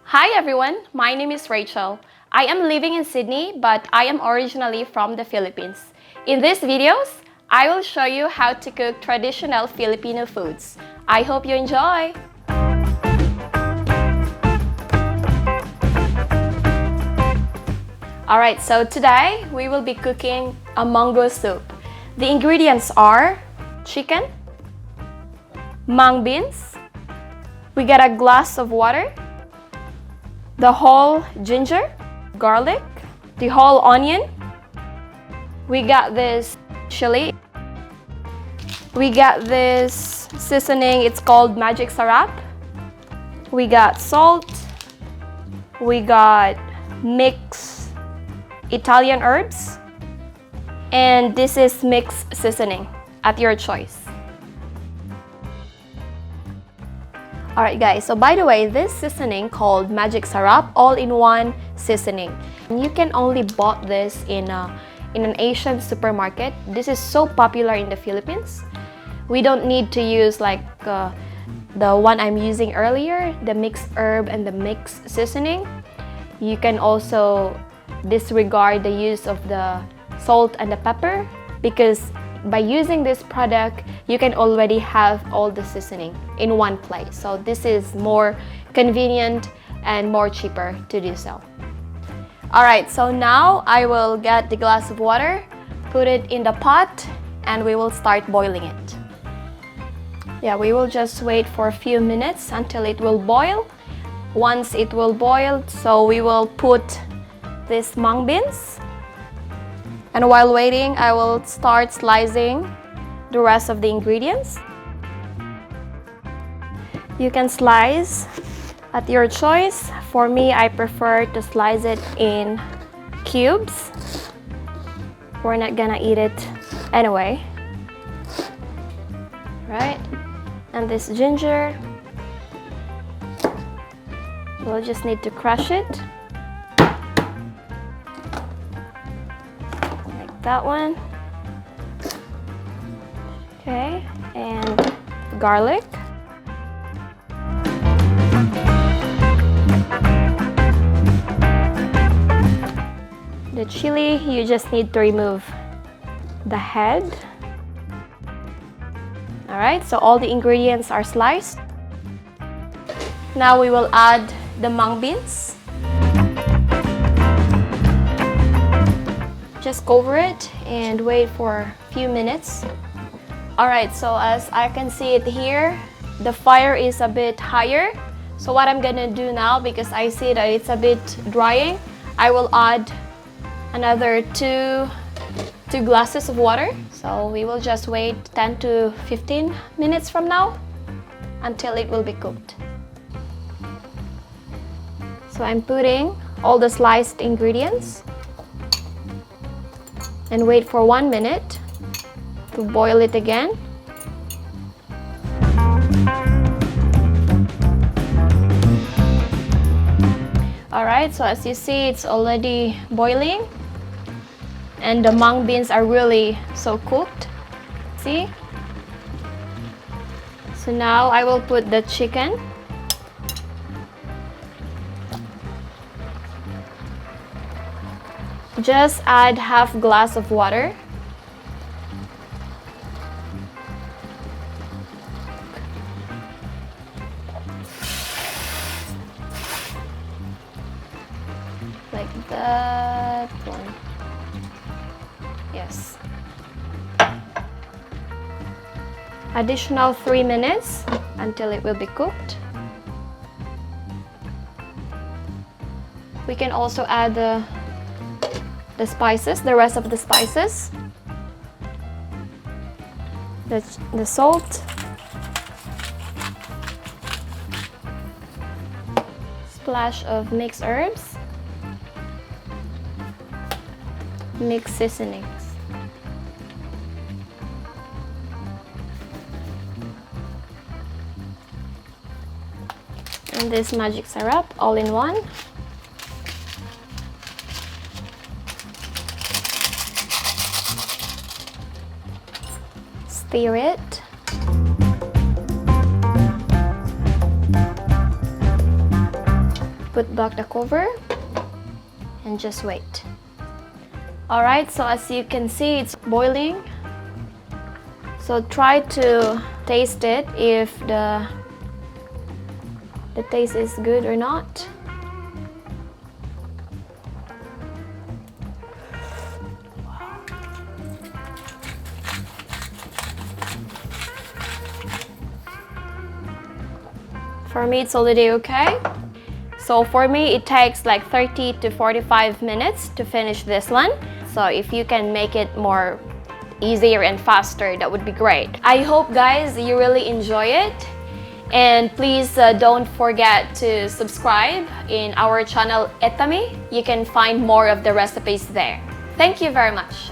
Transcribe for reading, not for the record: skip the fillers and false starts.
Hi everyone, my name is Rachel. I am living in Sydney, but I am originally from the Philippines. In these videos, I will show you how to cook traditional Filipino foods. I hope you enjoy! Alright, so today we will be cooking a mango soup. The ingredients are chicken, mung beans, we got a glass of water, the whole ginger, garlic, the whole onion, we got this chili, we got this seasoning, it's called magic sarap, we got salt, we got mixed Italian herbs, and this is mixed seasoning at your choice. Alright guys, so by the way, this seasoning called magic sarap, all-in-one seasoning. And you can only bought this in an Asian supermarket. This is so popular in the Philippines. We don't need to use like the one I'm using earlier, the mixed herb and the mixed seasoning. You can also disregard the use of the salt and the pepper because by using this product, you can already have all the seasoning in one place. So this is more convenient and more cheaper to do so. Alright, so now I will get the glass of water, put it in the pot, and we will start boiling it. Yeah, we will just wait for a few minutes until it will boil. Once it will boil, so we will put these mung beans. And while waiting, I will start slicing the rest of the ingredients. You can slice at your choice. For me, I prefer to slice it in cubes. We're not gonna eat it anyway. Right? And this ginger, we'll just need to crush it. That one. Okay, and garlic. The chili, you just need to remove the head. Alright, so all the ingredients are sliced. Now we will add the mung beans. Just cover it and wait for a few minutes. Alright, so as I can see it here, the fire is a bit higher. So what I'm gonna do now, because I see that it's a bit drying, I will add another two glasses of water. So we will just wait 10 to 15 minutes from now until it will be cooked. So I'm putting all the sliced ingredients and wait for 1 minute to boil it again. Alright, so as you see, it's already boiling and the mung beans are really so cooked. See? So now I will put the chicken. Just add half glass of water. Like that one. Yes. Additional 3 minutes until it will be cooked. We can also add the spices, the rest of the spices, the salt, splash of mixed herbs, mixed seasonings. And this magic syrup, all in one. Stir it. Put back the cover and just wait. Alright, so as you can see, it's boiling. So try to taste it if the taste is good or not. For me, it's already okay. So for me, it takes like 30 to 45 minutes to finish this one. So if you can make it more easier and faster, that would be great. I hope, guys, you really enjoy it. And please don't forget to subscribe in our channel Eatame. You can find more of the recipes there. Thank you very much.